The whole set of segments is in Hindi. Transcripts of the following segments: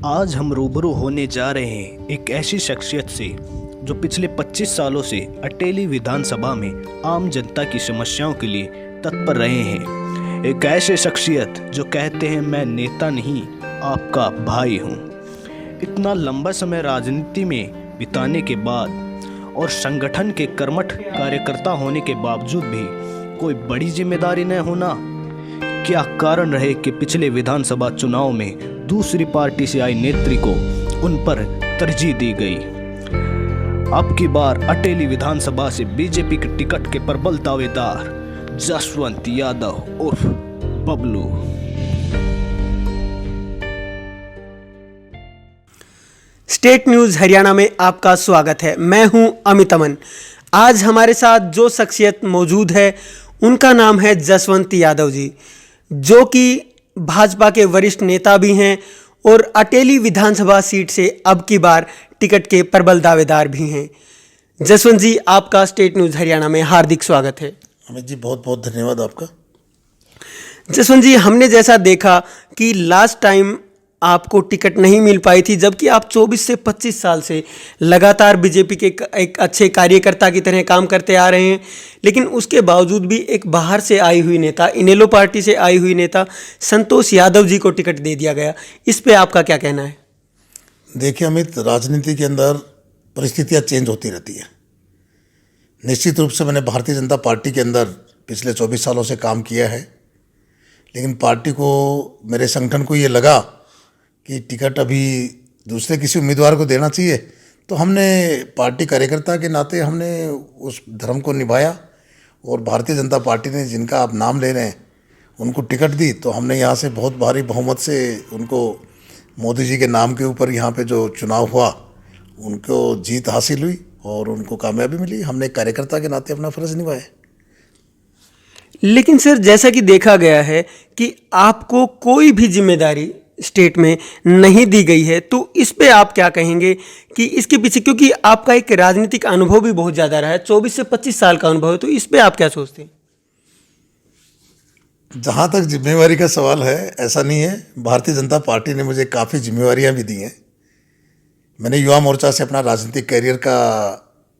आज हम रूबरू होने जा रहे हैं एक ऐसी शख्सियत से जो पिछले 25 सालों से अटेली विधानसभा में आम जनता की समस्याओं के लिए तत्पर रहे हैं। एक ऐसे शख्सियत जो कहते हैं मैं नेता नहीं आपका भाई हूँ। इतना लंबा समय राजनीति में बिताने के बाद और संगठन के कर्मठ कार्यकर्ता होने के बावजूद भी कोई बड़ी जिम्मेदारी न होना, क्या कारण रहे कि पिछले विधानसभा चुनाव में दूसरी पार्टी से आई नेत्री को उन पर तरजीह दी गई। अब की बार अटेली विधानसभा से बीजेपी के टिकट के प्रबल दावेदार जसवंत यादव उर्फ बबलू। स्टेट न्यूज़ हरियाणा में आपका स्वागत है। मैं हूं अमित अमन। आज हमारे साथ जो शख्सियत मौजूद है उनका नाम है जसवंत यादव जी, जो कि भाजपा के वरिष्ठ नेता भी हैं और अटेली विधानसभा सीट से अब की बार टिकट के प्रबल दावेदार भी हैं। जसवंत जी, आपका स्टेट न्यूज़ हरियाणा में हार्दिक स्वागत है। अमित जी, बहुत बहुत धन्यवाद आपका। जसवंत जी, हमने जैसा देखा कि लास्ट टाइम आपको टिकट नहीं मिल पाई थी, जबकि आप 24 से 25 साल से लगातार बीजेपी के एक अच्छे कार्यकर्ता की तरह काम करते आ रहे हैं, लेकिन उसके बावजूद भी एक बाहर से आई हुई नेता, इनेलो पार्टी से आई हुई नेता संतोष यादव जी को टिकट दे दिया गया। इस पे आपका क्या कहना है? देखिए अमित, राजनीति के अंदर परिस्थितियाँ चेंज होती रहती है। निश्चित रूप से मैंने भारतीय जनता पार्टी के अंदर पिछले 24 सालों से काम किया है, लेकिन पार्टी को, मेरे संगठन को ये लगा कि टिकट अभी दूसरे किसी उम्मीदवार को देना चाहिए, तो हमने पार्टी कार्यकर्ता के नाते हमने उस धर्म को निभाया और भारतीय जनता पार्टी ने, जिनका आप नाम ले रहे हैं, उनको टिकट दी। तो हमने यहाँ से बहुत भारी बहुमत से उनको, मोदी जी के नाम के ऊपर यहाँ पे जो चुनाव हुआ, उनको जीत हासिल हुई और उनको कामयाबी मिली। हमने कार्यकर्ता के नाते अपना फ़र्ज़ निभाया। लेकिन सर, जैसा कि देखा गया है कि आपको कोई भी जिम्मेदारी स्टेट में नहीं दी गई है, तो इस पे आप क्या कहेंगे कि इसके पीछे, क्योंकि आपका एक राजनीतिक अनुभव भी बहुत ज़्यादा रहा है, 24 से 25 साल का अनुभव है, तो इस पे आप क्या सोचते हैं? जहाँ तक जिम्मेवारी का सवाल है, ऐसा नहीं है। भारतीय जनता पार्टी ने मुझे काफ़ी जिम्मेवारियाँ भी दी हैं। मैंने युवा मोर्चा से अपना राजनीतिक कैरियर का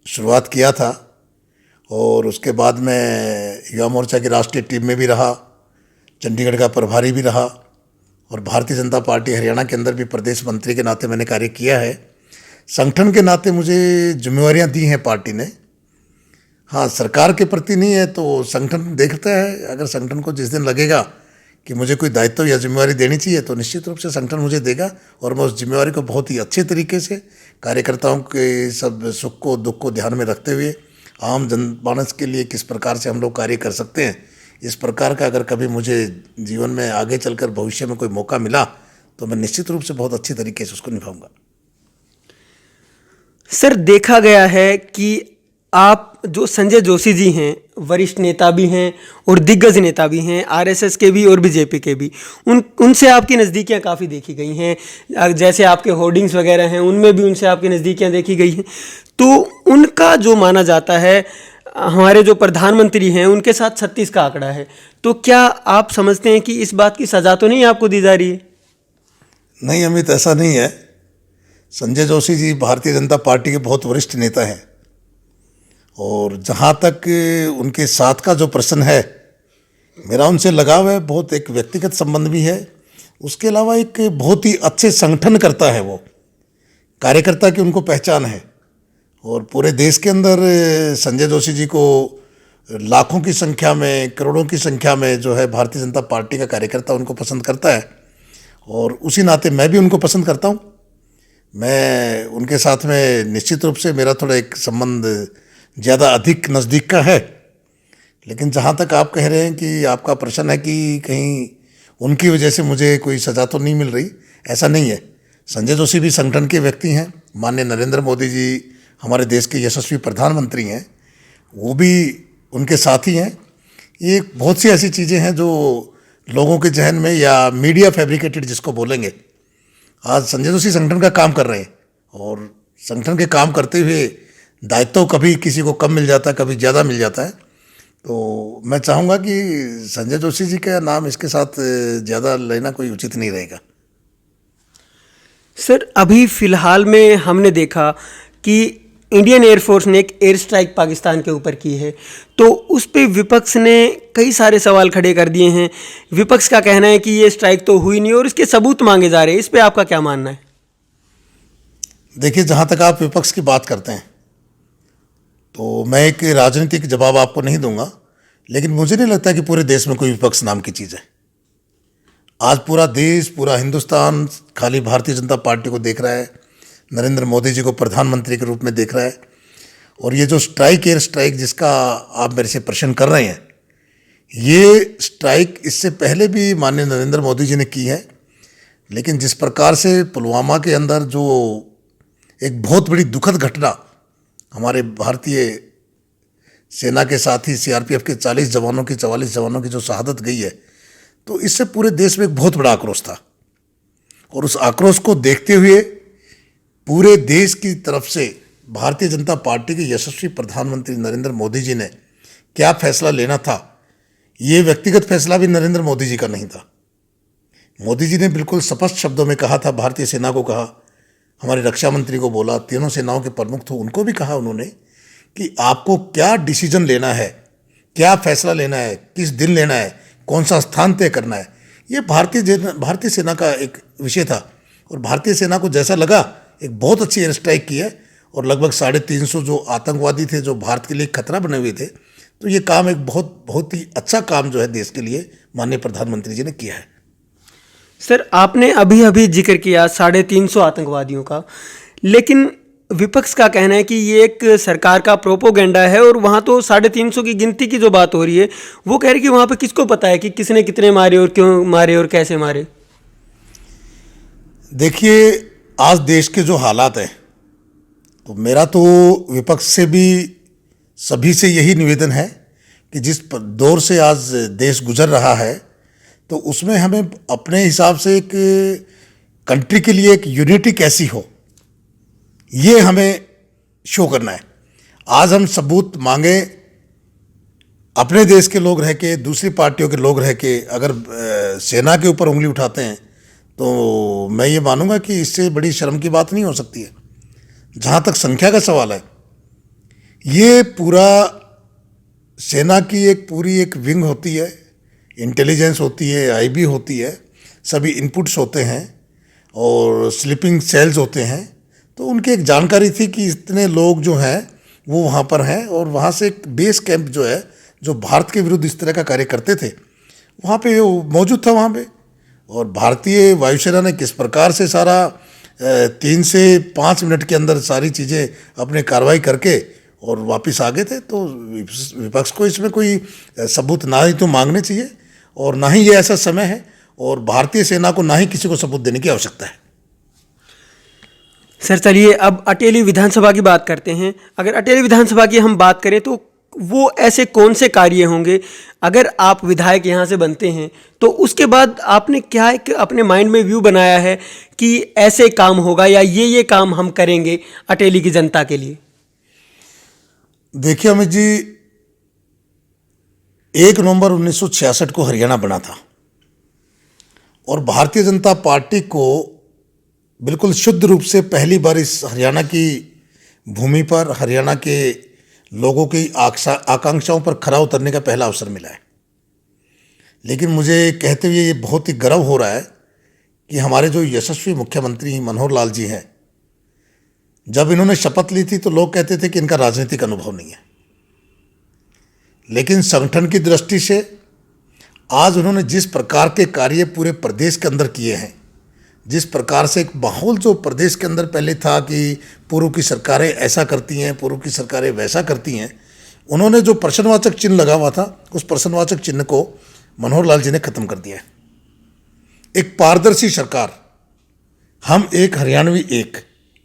शुरुआत किया था और उसके बाद मैं युवा मोर्चा की राष्ट्रीय टीम में भी रहा, चंडीगढ़ का प्रभारी भी रहा और भारतीय जनता पार्टी हरियाणा के अंदर भी प्रदेश मंत्री के नाते मैंने कार्य किया है। संगठन के नाते मुझे जिम्मेवारियां दी हैं पार्टी ने। हाँ, सरकार के प्रति नहीं है, तो संगठन देखता है। अगर संगठन को जिस दिन लगेगा कि मुझे कोई दायित्व या जिम्मेवारी देनी चाहिए, तो निश्चित रूप से संगठन मुझे देगा और मैं उस जिम्मेवारी को बहुत ही अच्छे तरीके से, कार्यकर्ताओं के सब सुख को दुख को ध्यान में रखते हुए, आम जनमानस के लिए किस प्रकार से हम लोग कार्य कर सकते हैं, इस प्रकार का अगर कभी मुझे जीवन में आगे चलकर भविष्य में कोई मौका मिला, तो मैं निश्चित रूप से बहुत अच्छी तरीके से उसको निभाऊंगा। सर, देखा गया है कि आप जो संजय जोशी जी हैं, वरिष्ठ नेता भी हैं और दिग्गज नेता भी हैं, आरएसएस के भी और बीजेपी के भी, उनसे आपकी नज़दीकियां काफ़ी देखी गई हैं। जैसे आपके होर्डिंग्स वगैरह हैं, उनमें भी उनसे आपकी नज़दीकियां देखी गई हैं। तो उनका जो माना जाता है, हमारे जो प्रधानमंत्री हैं उनके साथ 36 का आंकड़ा है, तो क्या आप समझते हैं कि इस बात की सज़ा तो नहीं आपको दी जा रही है? नहीं अमित, ऐसा नहीं है। संजय जोशी जी भारतीय जनता पार्टी के बहुत वरिष्ठ नेता हैं और जहाँ तक उनके साथ का जो प्रश्न है, मेरा उनसे लगाव है, बहुत एक व्यक्तिगत संबंध भी है। उसके अलावा एक बहुत ही अच्छे संगठन करता है, वो कार्यकर्ता की उनको पहचान है और पूरे देश के अंदर संजय जोशी जी को लाखों की संख्या में, करोड़ों की संख्या में जो है भारतीय जनता पार्टी का कार्यकर्ता उनको पसंद करता है और उसी नाते मैं भी उनको पसंद करता हूँ। मैं उनके साथ में निश्चित रूप से मेरा थोड़ा एक संबंध ज़्यादा अधिक नज़दीक का है। लेकिन जहाँ तक आप कह रहे हैं कि आपका प्रश्न है कि कहीं उनकी वजह से मुझे कोई सज़ा तो नहीं मिल रही, ऐसा नहीं है। संजय जोशी भी संगठन के व्यक्ति हैं। माननीय नरेंद्र मोदी जी हमारे देश के यशस्वी प्रधानमंत्री हैं, वो भी उनके साथी हैं। ये बहुत सी ऐसी चीज़ें हैं जो लोगों के जहन में, या मीडिया फैब्रिकेटेड जिसको बोलेंगे, आज संजय जोशी संगठन का काम कर रहे हैं और संगठन के काम करते हुए दायित्व कभी किसी को कम मिल जाता है, कभी ज़्यादा मिल जाता है। तो मैं चाहूँगा कि संजय जोशी जी का नाम इसके साथ ज़्यादा लेना कोई उचित नहीं रहेगा। सर अभी फ़िलहाल में हमने देखा कि इंडियन एयरफोर्स ने एक एयर स्ट्राइक पाकिस्तान के ऊपर की है, तो उस पे विपक्ष ने कई सारे सवाल खड़े कर दिए हैं। विपक्ष का कहना है कि ये स्ट्राइक तो हुई नहीं और इसके सबूत मांगे जा रहे हैं। इस पे आपका क्या मानना है? देखिए, जहाँ तक आप विपक्ष की बात करते हैं तो मैं एक राजनीतिक जवाब आपको नहीं दूंगा, लेकिन मुझे नहीं लगता कि पूरे देश में कोई विपक्ष नाम की चीज़ है। आज पूरा देश, पूरा हिंदुस्तान खाली भारतीय जनता पार्टी को देख रहा है, नरेंद्र मोदी जी को प्रधानमंत्री के रूप में देख रहा है। और ये जो स्ट्राइक, एयर स्ट्राइक जिसका आप मेरे से प्रश्न कर रहे हैं, ये स्ट्राइक इससे पहले भी माननीय नरेंद्र मोदी जी ने की है। लेकिन जिस प्रकार से पुलवामा के अंदर जो एक बहुत बड़ी दुखद घटना हमारे भारतीय सेना के साथ ही सीआरपीएफ के 44 जवानों की जो शहादत गई है, तो इससे पूरे देश में एक बहुत बड़ा आक्रोश था। और उस आक्रोश को देखते हुए पूरे देश की तरफ से भारतीय जनता पार्टी के यशस्वी प्रधानमंत्री नरेंद्र मोदी जी ने क्या फैसला लेना था, ये व्यक्तिगत फैसला भी नरेंद्र मोदी जी का नहीं था। मोदी जी ने बिल्कुल स्पष्ट शब्दों में कहा था, भारतीय सेना को कहा, हमारे रक्षा मंत्री को बोला, तीनों सेनाओं के प्रमुख थे उनको भी कहा उन्होंने कि आपको क्या डिसीजन लेना है, क्या फैसला लेना है, किस दिन लेना है, कौन सा स्थान तय करना है। ये भारतीय सेना का एक विषय था। और भारतीय सेना को जैसा लगा, एक बहुत अच्छी एयर स्ट्राइक की है और लगभग 350 जो आतंकवादी थे जो भारत के लिए खतरा बने हुए थे, तो ये काम एक बहुत ही अच्छा काम जो है देश के लिए माननीय प्रधानमंत्री जी ने किया है। सर आपने अभी अभी जिक्र किया 350 आतंकवादियों का, लेकिन विपक्ष का कहना है कि ये एक सरकार का प्रोपोगेंडा है और वहाँ तो 350 की गिनती की जो बात हो रही है, वो कह रहे कि वहाँ पे किसको पता है कि किसने कितने मारे और क्यों मारे और कैसे मारे। देखिए, आज देश के जो हालात हैं, तो मेरा तो विपक्ष से भी सभी से यही निवेदन है कि जिस दौर से आज देश गुजर रहा है, तो उसमें हमें अपने हिसाब से एक कंट्री के लिए एक यूनिटी कैसी हो, ये हमें शो करना है। आज हम सबूत मांगे, अपने देश के लोग रह के, दूसरी पार्टियों के लोग रह के अगर सेना के ऊपर उंगली उठाते हैं, तो मैं ये मानूंगा कि इससे बड़ी शर्म की बात नहीं हो सकती है। जहाँ तक संख्या का सवाल है, ये पूरा सेना की एक पूरी एक विंग होती है, इंटेलिजेंस होती है, आईबी होती है, सभी इनपुट्स होते हैं और स्लीपिंग सेल्स होते हैं। तो उनकी एक जानकारी थी कि इतने लोग जो हैं वो वहाँ पर हैं और वहाँ से एक बेस कैंप जो है, जो भारत के विरुद्ध इस तरह का कार्य करते थे, वहाँ पे वो मौजूद था वहाँ पे। और भारतीय वायुसेना ने किस प्रकार से सारा 3 से 5 मिनट के अंदर सारी चीज़ें अपने कार्रवाई करके और वापस आ गए थे। तो विपक्ष को इसमें कोई सबूत ना ही तो मांगने चाहिए और ना ही ये ऐसा समय है, और भारतीय सेना को ना ही किसी को सबूत देने की आवश्यकता है। सर चलिए अब अटेली विधानसभा की बात करते हैं। अगर अटेली विधानसभा की हम बात करें तो वो ऐसे कौन से कार्य होंगे, अगर आप विधायक यहाँ से बनते हैं तो उसके बाद आपने क्या एक अपने माइंड में व्यू बनाया है कि ऐसे काम होगा या ये काम हम करेंगे अटेली की जनता के लिए? देखिए अमित जी, 1 नवंबर 1966 को हरियाणा बना था और भारतीय जनता पार्टी को बिल्कुल शुद्ध रूप से पहली बार इस हरियाणा की भूमि पर, हरियाणा के लोगों की आकांक्षाओं पर खरा उतरने का पहला अवसर मिला है। लेकिन मुझे कहते हुए ये बहुत ही गर्व हो रहा है कि हमारे जो यशस्वी मुख्यमंत्री मनोहर लाल जी हैं, जब इन्होंने शपथ ली थी तो लोग कहते थे कि इनका राजनीतिक अनुभव नहीं है, लेकिन संगठन की दृष्टि से आज उन्होंने जिस प्रकार के कार्य पूरे प्रदेश के अंदर किए हैं, जिस प्रकार से एक माहौल जो प्रदेश के अंदर पहले था कि पूर्व की सरकारें ऐसा करती हैं, पूर्व की सरकारें वैसा करती हैं, उन्होंने जो प्रश्नवाचक चिन्ह लगा हुआ था, उस प्रश्नवाचक चिन्ह को मनोहर लाल जी ने खत्म कर दिया है। एक पारदर्शी सरकार, हम एक, हरियाणवी एक,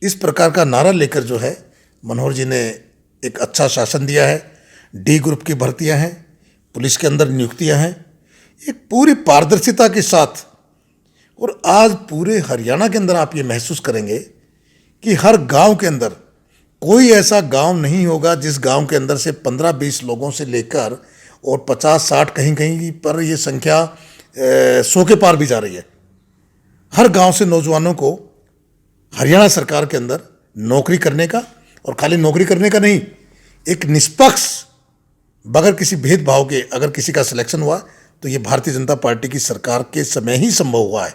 इस प्रकार का नारा लेकर जो है मनोहर जी ने एक अच्छा शासन दिया है। डी ग्रुप की भर्तियां हैं, पुलिस के अंदर नियुक्तियां हैं, एक पूरी पारदर्शिता के साथ। और आज पूरे हरियाणा के अंदर आप ये महसूस करेंगे कि हर गांव के अंदर कोई ऐसा गांव नहीं होगा जिस गांव के अंदर से 15-20 लोगों से लेकर और 50-60 कहीं कहीं पर ये संख्या 100 के पार भी जा रही है। हर गांव से नौजवानों को हरियाणा सरकार के अंदर नौकरी करने का, और खाली नौकरी करने का नहीं, एक निष्पक्ष, बगैर किसी भेदभाव के अगर किसी का सिलेक्शन हुआ तो ये भारतीय जनता पार्टी की सरकार के समय ही संभव हुआ है,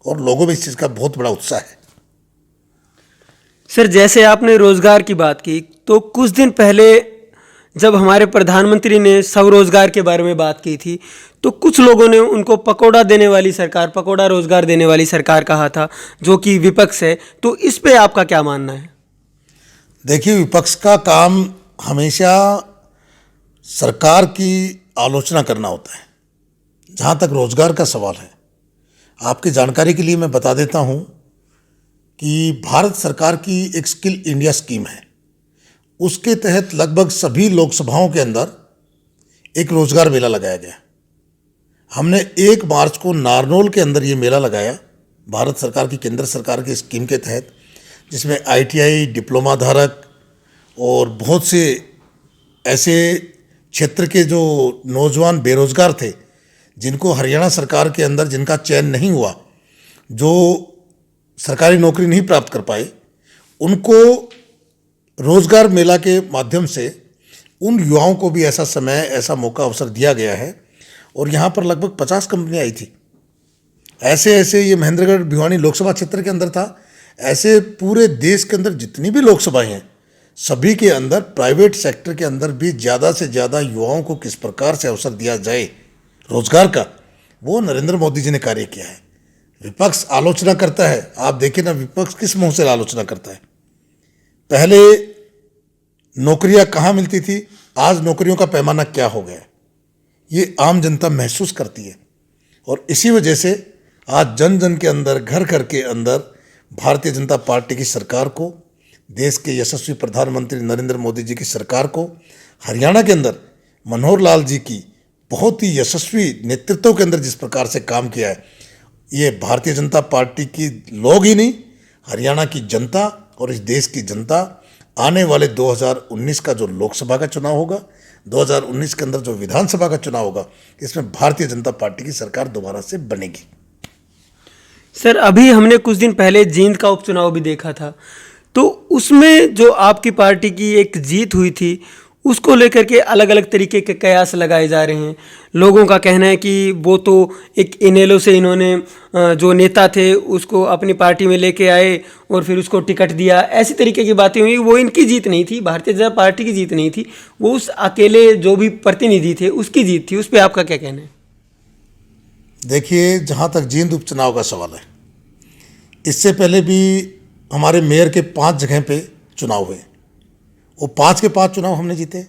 और लोगों में इस चीज़ का बहुत बड़ा उत्साह है। सर, जैसे आपने रोजगार की बात की, तो कुछ दिन पहले जब हमारे प्रधानमंत्री ने स्वरोजगार के बारे में बात की थी, तो कुछ लोगों ने उनको पकौड़ा देने वाली सरकार, पकौड़ा रोजगार देने वाली सरकार कहा था, जो कि विपक्ष है। तो इस पे आपका क्या मानना है? देखिए, विपक्ष का काम हमेशा सरकार की आलोचना करना होता है। जहाँ तक रोजगार का सवाल है, आपकी जानकारी के लिए मैं बता देता हूँ कि भारत सरकार की एक स्किल इंडिया स्कीम है। उसके तहत लगभग सभी लोकसभाओं के अंदर एक रोजगार मेला लगाया गया। हमने 1 मार्च को नारनौल के अंदर ये मेला लगाया, भारत सरकार की, केंद्र सरकार की स्कीम के तहत, जिसमें ITI डिप्लोमा धारक और बहुत से ऐसे क्षेत्र के जो नौजवान बेरोजगार थे, जिनको हरियाणा सरकार के अंदर जिनका चयन नहीं हुआ, जो सरकारी नौकरी नहीं प्राप्त कर पाए, उनको रोजगार मेला के माध्यम से उन युवाओं को भी ऐसा समय, ऐसा मौका, अवसर दिया गया है। और यहाँ पर लगभग 50 कंपनियाँ आई थी। ऐसे ऐसे, ये महेंद्रगढ़ भिवानी लोकसभा क्षेत्र के अंदर था, ऐसे पूरे देश के अंदर जितनी भी लोकसभाएं हैं, सभी के अंदर प्राइवेट सेक्टर के अंदर भी ज़्यादा से ज़्यादा युवाओं को किस प्रकार से अवसर दिया जाए रोजगार का, वो नरेंद्र मोदी जी ने कार्य किया है। विपक्ष आलोचना करता है, आप देखिए ना, विपक्ष किस मुंह से आलोचना करता है। पहले नौकरियां कहाँ मिलती थी, आज नौकरियों का पैमाना क्या हो गया, ये आम जनता महसूस करती है। और इसी वजह से आज जन जन के अंदर, घर घर के अंदर भारतीय जनता पार्टी की सरकार को, देश के यशस्वी प्रधानमंत्री नरेंद्र मोदी जी की सरकार को, हरियाणा के अंदर मनोहर लाल जी की बहुत ही यशस्वी नेतृत्व के अंदर जिस प्रकार से काम किया है, ये भारतीय जनता पार्टी की लोग ही नहीं, हरियाणा की जनता और इस देश की जनता आने वाले 2019 का जो लोकसभा का चुनाव होगा, 2019 के अंदर जो विधानसभा का चुनाव होगा, इसमें भारतीय जनता पार्टी की सरकार दोबारा से बनेगी। सर, अभी हमने कुछ दिन पहले जींद का उपचुनाव भी देखा था, तो उसमें जो आपकी पार्टी की एक जीत हुई थी, उसको लेकर के अलग अलग तरीके के कयास लगाए जा रहे हैं। लोगों का कहना है कि वो तो एक इनेलो से इन्होंने जो नेता थे उसको अपनी पार्टी में लेके आए और फिर उसको टिकट दिया, ऐसी तरीके की बातें हुई। वो इनकी जीत नहीं थी, भारतीय जनता पार्टी की जीत नहीं थी, वो उस अकेले जो भी प्रतिनिधि थे उसकी जीत थी। उस पर आपका क्या कहना है? देखिए, जहाँ तक जींद उपचुनाव का सवाल है, इससे पहले भी हमारे मेयर के 5 जगह पे चुनाव हुए, वो 5 के 5 चुनाव हमने जीते।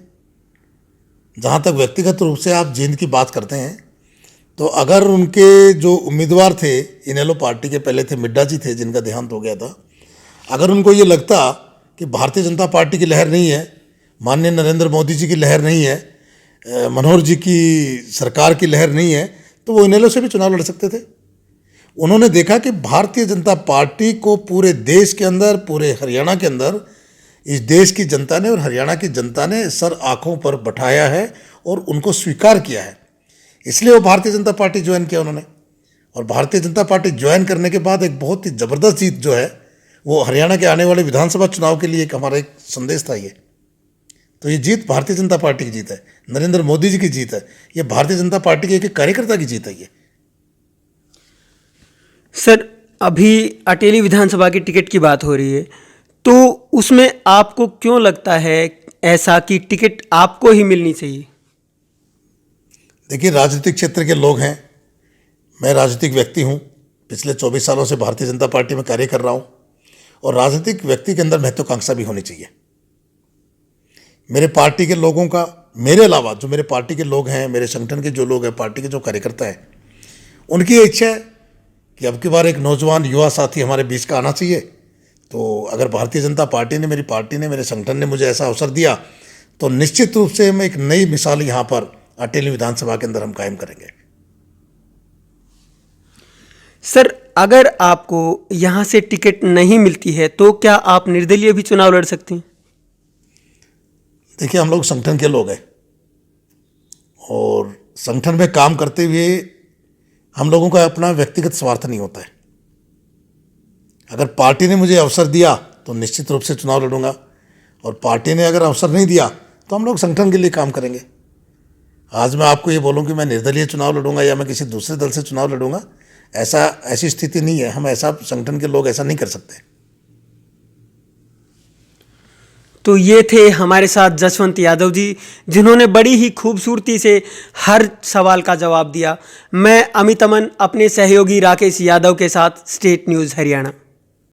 जहाँ तक व्यक्तिगत रूप से आप जींद की बात करते हैं, तो अगर उनके जो उम्मीदवार थे, इनेलो पार्टी के पहले थे, मिड्डा जी थे जिनका देहांत हो गया था, अगर उनको ये लगता कि भारतीय जनता पार्टी की लहर नहीं है, माननीय नरेंद्र मोदी जी की लहर नहीं है, मनोहर जी की सरकार की लहर नहीं है, तो वो इनेलो से भी चुनाव लड़ सकते थे। उन्होंने देखा कि भारतीय जनता पार्टी को पूरे देश के अंदर, पूरे हरियाणा के अंदर, इस देश की जनता ने और हरियाणा की जनता ने सर आंखों पर बैठाया है और उनको स्वीकार किया है, इसलिए वो भारतीय जनता पार्टी ज्वाइन किया उन्होंने। और भारतीय जनता पार्टी ज्वाइन करने के बाद एक बहुत ही ज़बरदस्त जीत जो है, वो हरियाणा के आने वाले विधानसभा चुनाव के लिए एक हमारा एक संदेश था। ये तो ये जीत भारतीय जनता पार्टी की जीत है, नरेंद्र मोदी जी की जीत है, ये भारतीय जनता पार्टी के एक कार्यकर्ता की जीत है। ये सर, अभी अटेली विधानसभा की टिकट की बात हो रही है, तो उसमें आपको क्यों लगता है ऐसा कि टिकट आपको ही मिलनी चाहिए? देखिए, राजनीतिक क्षेत्र के लोग हैं, मैं राजनीतिक व्यक्ति हूँ, पिछले 24 सालों से भारतीय जनता पार्टी में कार्य कर रहा हूँ, और राजनीतिक व्यक्ति के अंदर महत्वाकांक्षा भी होनी चाहिए। मेरे पार्टी के लोगों का, मेरे अलावा जो मेरे पार्टी के लोग हैं, मेरे संगठन के जो लोग हैं, पार्टी के जो कार्यकर्ता हैं, उनकी ये इच्छा है कि अब की बार एक नौजवान युवा साथी हमारे बीच का आना चाहिए। तो अगर भारतीय जनता पार्टी ने, मेरी पार्टी ने, मेरे संगठन ने मुझे ऐसा अवसर दिया, तो निश्चित रूप से हम एक नई मिसाल यहाँ पर अटेली विधानसभा के अंदर हम कायम करेंगे। सर, अगर आपको यहाँ से टिकट नहीं मिलती है तो क्या आप निर्दलीय भी चुनाव लड़ सकती हैं? देखिए, हम लोग संगठन के लोग हैं और संगठन में काम करते हुए हम लोगों का अपना व्यक्तिगत स्वार्थ नहीं होता है। अगर पार्टी ने मुझे अवसर दिया तो निश्चित रूप से चुनाव लड़ूंगा, और पार्टी ने अगर अवसर नहीं दिया तो हम लोग संगठन के लिए काम करेंगे। आज मैं आपको ये बोलूं कि मैं निर्दलीय चुनाव लड़ूंगा या मैं किसी दूसरे दल से चुनाव लड़ूंगा, ऐसी स्थिति नहीं है। हम ऐसा, संगठन के लोग ऐसा नहीं कर सकते। तो ये थे हमारे साथ जसवंत यादव जी, जिन्होंने बड़ी ही खूबसूरती से हर सवाल का जवाब दिया। मैं अमित अमन अपने सहयोगी राकेश यादव के साथ, स्टेट न्यूज़ हरियाणा।